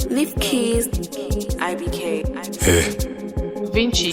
Leaf keys, IBK, Vinci.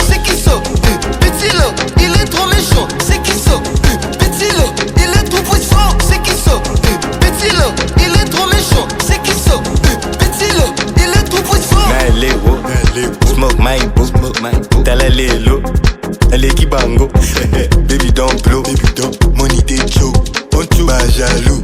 C'est qui ça? Petit là, il est trop méchant. C'est qui ça? Petit là, il est trop puissant. C'est qui ça? Petit là, il est trop méchant. C'est qui ça? Petit là, il est trop puissant. Smoke my boo, t'as la lélo, elle est qui bango. Baby don't blow, money t'es chaud, on tue, bah jaloux.